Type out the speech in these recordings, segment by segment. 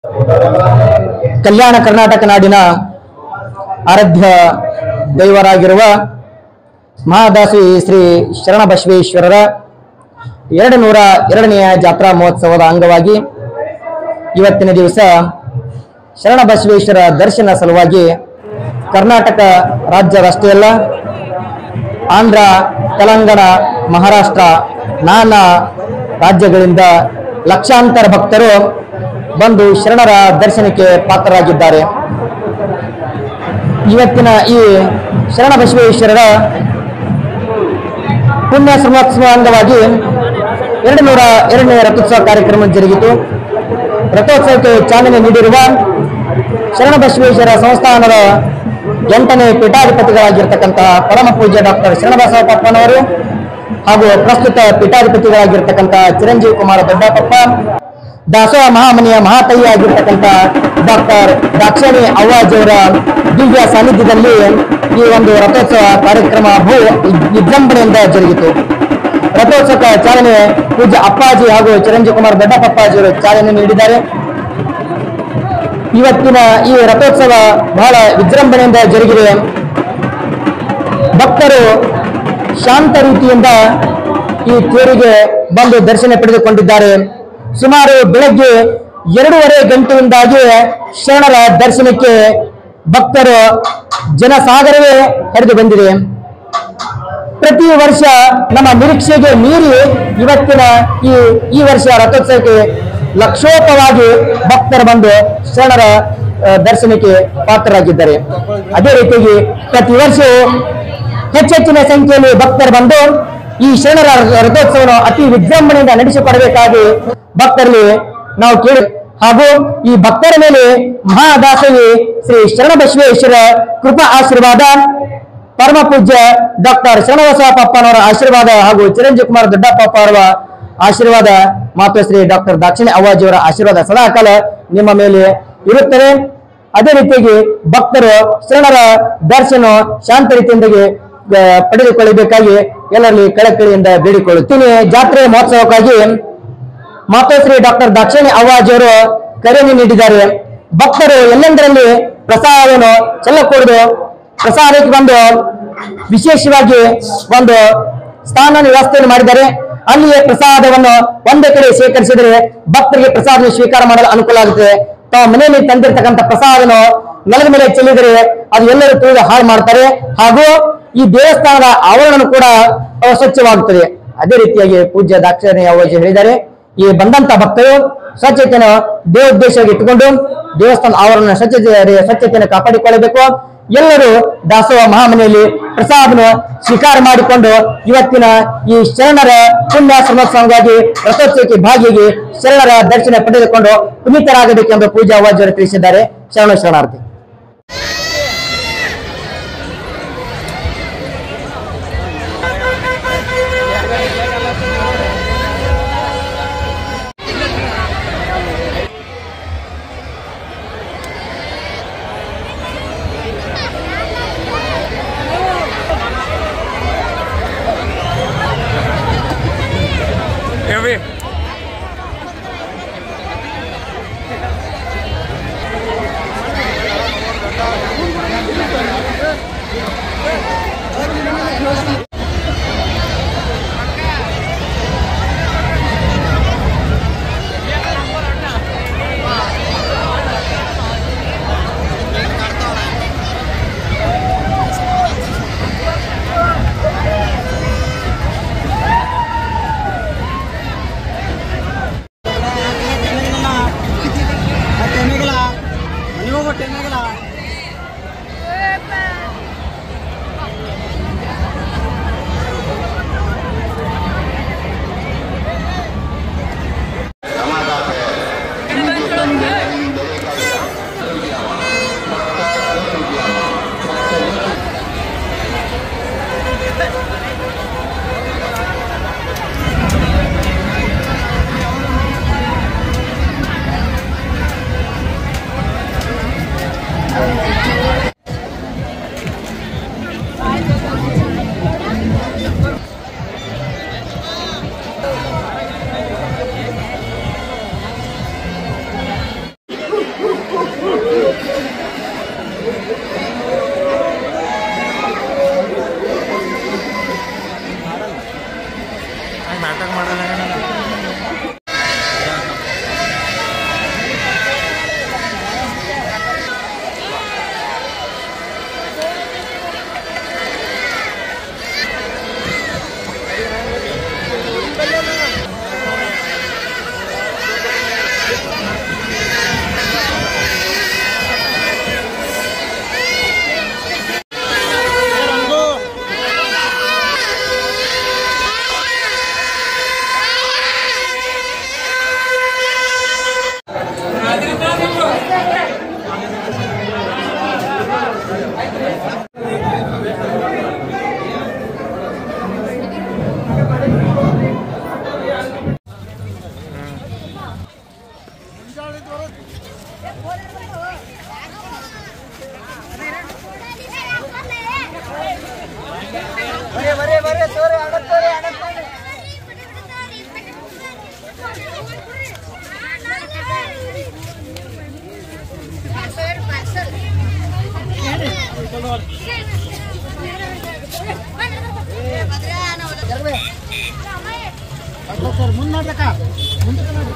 ಕಲ್ಯಾಣ ಕರ್ನಾಟಕ ನಾಡಿನ ಆರಾಧ್ಯ ದೈವರಾಗಿರುವ ಮಹಾದಾಸಿ ಶ್ರೀ ಶರಣಬಸವೇಶ್ವರರ 202ನೇ ಜಾತ್ರಾ ಮಹೋತ್ಸವದ ಅಂಗವಾಗಿ ಇವತ್ತಿನ ದಿವಸ ಶರಣಬಸವೇಶ್ವರ ದರ್ಶನ ಸಲುವಾಗಿ ಕರ್ನಾಟಕ ರಾಜ್ಯವಷ್ಟೇ ಅಲ್ಲ, ಆಂಧ್ರ, ತೆಲಂಗಾಣ, ಮಹಾರಾಷ್ಟ್ರ ನಾನಾ ರಾಜ್ಯಗಳಿಂದ ಲಕ್ಷಾಂತರ ಭಕ್ತರು ಬಂದು ಶರಣರ ದರ್ಶನಕ್ಕೆ ಪಾತ್ರರಾಗಿದ್ದಾರೆ. ಇವತ್ತಿನ ಈ ಶರಣಬಸವೇಶ್ವರರ ಪುಣ್ಯ ಶ್ರಮೋತ್ಸವ ಅಂಗವಾಗಿ 202ನೇ ರಥೋತ್ಸವ ಕಾರ್ಯಕ್ರಮ ಜರುಗಿತು. ರಥೋತ್ಸವಕ್ಕೆ ಚಾಲನೆ ನೀಡಿರುವ ಶರಣಬಸವೇಶ್ವರ ಸಂಸ್ಥಾನದ 8ನೇ ಪೀಠಾಧಿಪತಿಗಳಾಗಿರ್ತಕ್ಕಂತಹ ಪರಮ ಪೂಜ್ಯ ಡಾಕ್ಟರ್ ಶರಣಬಸವಪ್ಪನವರು ಹಾಗೂ ಪ್ರಸ್ತುತ ಪೀಠಾಧಿಪತಿಗಳಾಗಿರ್ತಕ್ಕಂತಹ ಚಿರಂಜೀವಿ ಕುಮಾರ ದೊಡ್ಡಪ್ಪ, ದಾಸೋಹ ಮಹಾಮನಿಯ ಮಹಾತಯ್ಯ ಆಗಿರ್ತಕ್ಕಂಥ ಡಾಕ್ಟರ್ ದಾಕ್ಷಾಯಣಿ ಅವ್ವಾಜಿಯವರ ದಿವ್ಯ ಸಾನ್ನಿಧ್ಯದಲ್ಲಿ ಈ ಒಂದು ರಥೋತ್ಸವ ಕಾರ್ಯಕ್ರಮ ಬಹು ವಿಜೃಂಭಣೆಯಿಂದ ಜರುಗಿತು. ರಥೋತ್ಸವಕ್ಕೆ ಚಾಲನೆ ಪೂಜ್ಯ ಅಪ್ಪಾಜಿ ಹಾಗೂ ಚಿರಂಜೀವಿ ಕುಮಾರ್ ದೊಡ್ಡಪ್ಪಾಜಿಯವರು ಚಾಲನೆ ನೀಡಿದ್ದಾರೆ. ಇವತ್ತಿನ ಈ ರಥೋತ್ಸವ ಬಹಳ ವಿಜೃಂಭಣೆಯಿಂದ ಜರುಗಿದೆ. ಭಕ್ತರು ಶಾಂತ ರೀತಿಯಿಂದ ಈ ತೇರಿಗೆ ಬಂದು ದರ್ಶನ ಪಡೆದುಕೊಂಡಿದ್ದಾರೆ. ಸುಮಾರು ಬೆಳಗ್ಗೆ 2:30 ಗಂಟೆಯಿಂದಾಗಿ ಶರಣರ ದರ್ಶನಕ್ಕೆ ಭಕ್ತರು ಜನಸಾಗರವೇ ಹರಿದು ಬಂದಿದೆ. ಪ್ರತಿ ವರ್ಷ ನಮ್ಮ ನಿರೀಕ್ಷೆಗೆ ಮೀರಿ ಇವತ್ತಿನ ಈ ವರ್ಷ ರಥೋತ್ಸವಕ್ಕೆ ಲಕ್ಷೋಪವಾಗಿ ಭಕ್ತರು ಬಂದು ಶರಣರ ದರ್ಶನಕ್ಕೆ ಪಾತ್ರರಾಗಿದ್ದಾರೆ. ಅದೇ ರೀತಿಯಾಗಿ ಪ್ರತಿ ವರ್ಷವೂ ಹೆಚ್ಚೆಚ್ಚಿನ ಸಂಖ್ಯೆಯಲ್ಲಿ ಭಕ್ತರು ಬಂದು ಈ ಶರಣರ ರಥೋತ್ಸವವನ್ನು ಅತಿ ವಿಜೃಂಭಣೆಯಿಂದ ನಡೆಸಿಕೊಡಬೇಕಾಗಿ ಭಕ್ತರಲ್ಲಿ ನಾವು ಕೇಳಿ ಹಾಗೂ ಈ ಭಕ್ತರ ಮೇಲೆ ಮಹಾದಾಸವಿ ಶ್ರೀ ಶರಣಬಸವೇಶ್ವರ ಕೃಪಾ ಆಶೀರ್ವಾದ, ಪರಮ ಪೂಜ್ಯ ಡಾಕ್ಟರ್ ಶರಣಬಸವಪ್ಪನವರ ಆಶೀರ್ವಾದ ಹಾಗೂ ಚಿರಂಜೀವಿ ಕುಮಾರ್ ದೊಡ್ಡಪ್ಪ ಅವರ ಆಶೀರ್ವಾದ ಮತ್ತು ಶ್ರೀ ಡಾಕ್ಟರ್ ದಾಕ್ಷಾಯಣಿ ಅವ್ವಾಜಿಯವರ ಆಶೀರ್ವಾದ ಸದಾಕಾಲ ನಿಮ್ಮ ಮೇಲೆ ಇರುತ್ತದೆ. ಅದೇ ರೀತಿಯಾಗಿ ಭಕ್ತರು ಶರಣರ ದರ್ಶನ ಶಾಂತ ರೀತಿಯಿಂದಾಗಿ ಪಡೆದುಕೊಳ್ಳಬೇಕಾಗಿ ಎಲ್ಲರಲ್ಲಿ ಕಳಕಳಿಯಿಂದ ಬೇಡಿಕೊಳ್ಳುತ್ತೀನಿ. ಜಾತ್ರೆ ಮಹೋತ್ಸವಕ್ಕಾಗಿ ಮಾತೋಶ್ರೀ ಡಾಕ್ಟರ್ ದಾಕ್ಷಾಯಣಿ ಅವ್ವಾಜಿಯವರು ಕರೆಯನ್ನು ನೀಡಿದ್ದಾರೆ. ಭಕ್ತರು ಎಲ್ಲೆಂದರಲ್ಲಿ ಪ್ರಸಾದವನ್ನು ಚೆಲ್ಲಕೂಡದು, ಪ್ರಸಾದಕ್ಕೆ ಬಂದು ವಿಶೇಷವಾಗಿ ಒಂದು ಸ್ಥಾನ ವ್ಯವಸ್ಥೆಯನ್ನು ಮಾಡಿದ್ದಾರೆ. ಅಲ್ಲಿಯೇ ಪ್ರಸಾದವನ್ನು ಒಂದೇ ಕಡೆ ಶೇಖರಿಸಿದರೆ ಭಕ್ತರಿಗೆ ಪ್ರಸಾದ ಸ್ವೀಕಾರ ಮಾಡಲು ಅನುಕೂಲ ಆಗುತ್ತದೆ. ತಾವು ಮನೆಯಲ್ಲಿ ತಂದಿರತಕ್ಕಂಥ ಪ್ರಸಾದವನ್ನು ನೆಲದ ಮೇಲೆ ಚೆಲ್ಲಿದರೆ ಅದು ಎಲ್ಲರೂ ತಿಳಿದು ಹಾಳು ಮಾಡ್ತಾರೆ ಹಾಗೂ ಈ ದೇವಸ್ಥಾನದ ಆವರಣ ಕೂಡ ಸ್ವಚ್ಛವಾಗುತ್ತದೆ. ಅದೇ ರೀತಿಯಾಗಿ ಪೂಜ್ಯ ದಾಕ್ಷಾಯಣಿ ಅವ್ವಾಜಿ ಹೇಳಿದ್ದಾರೆ, ಈ ಬಂದಂತ ಭಕ್ತರು ಸ್ವಚ್ಛತೆಯನ್ನು ದೇವೋದ್ದೇಶವಾಗಿ ಇಟ್ಟುಕೊಂಡು ದೇವಸ್ಥಾನ ಆವರಣ ಸ್ವಚ್ಛತೆಯನ್ನು ಕಾಪಾಡಿಕೊಳ್ಳಬೇಕು. ಎಲ್ಲರೂ ದಾಸೋಹ ಮಹಾಮನೆಯಲ್ಲಿ ಪ್ರಸಾದವನ್ನು ಸ್ವೀಕಾರ ಮಾಡಿಕೊಂಡು ಇವತ್ತಿನ ಈ ಶರಣರ ಪುಣ್ಯ ಶ್ರಮೋತ್ಸವವಾಗಿ ರಥೋತ್ಸವಕ್ಕೆ ಭಾಗಿಯಾಗಿ ಶರಣರ ದರ್ಶನ ಪಡೆದುಕೊಂಡು ಪುನೀತರಾಗಬೇಕೆಂದು ಪೂಜಾ ಅವ್ವಾಜಿಯವರು ತಿಳಿಸಿದ್ದಾರೆ. ಶರಣಾರ್ಥಿ. ಸರ್ ಮುಂದೆ ನೋಡ್ಬೇಕಾ ಮುಂದೆ ನೋಡಿ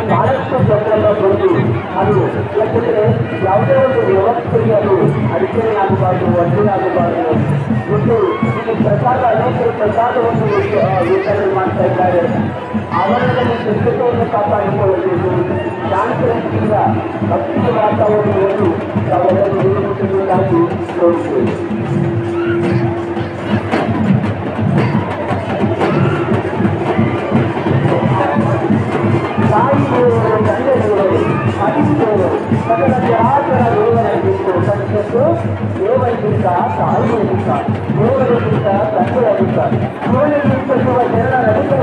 ಬಹಳಷ್ಟು ಜನರನ್ನು ಬಂದು ಅದು ಯಾಕಂದರೆ ಯಾವುದೇ ಒಂದು ವ್ಯವಸ್ಥೆಗೆ ಅದು ಅಡಚಣೆಯಾಗಬಾರ್ದು ಅಡ್ಡಿಯಾಗಬಾರ್ದು ಮತ್ತು ಈ ಪ್ರಸಾದ ಅನೇಕರು ಪ್ರಸಾದವನ್ನು ವಿತರಣೆ ಮಾಡ್ತಾ ಇದ್ದಾರೆ ಆವರಣದಲ್ಲಿ ಸ್ವಚ್ಛತೆಯನ್ನು ಕಾಪಾಡಿಕೊಳ್ಳಬೇಕು ಶಾಂತಿಯಿಂದ ಭಕ್ತಿಯ ವಾತಾವರಣವನ್ನು ತಾವೆಲ್ಲರೂ ನಿರ್ಮಿಸುವುದಾಗಿ ತೋರಿಸುವುದು ತಾಯಿಯವರು ತಂದೆಯವರು ಅತಿಥಿಯವರು ಸಕಲ ಚರಾಚರ ದೇವರಲ್ಲಿತ್ತು ಸತ್ಯತ್ತು ದೇವರಿಗಿಂತ ತಾಯಿಯಲ್ಲಿದ್ದ ದೇವರಿಗಿಂತ ತಂದೆಯಲ್ಲಿದ್ದ ಸೂರ್ಯನಿಂದ ಶುಭ ಜನರ ರವಿಗಳ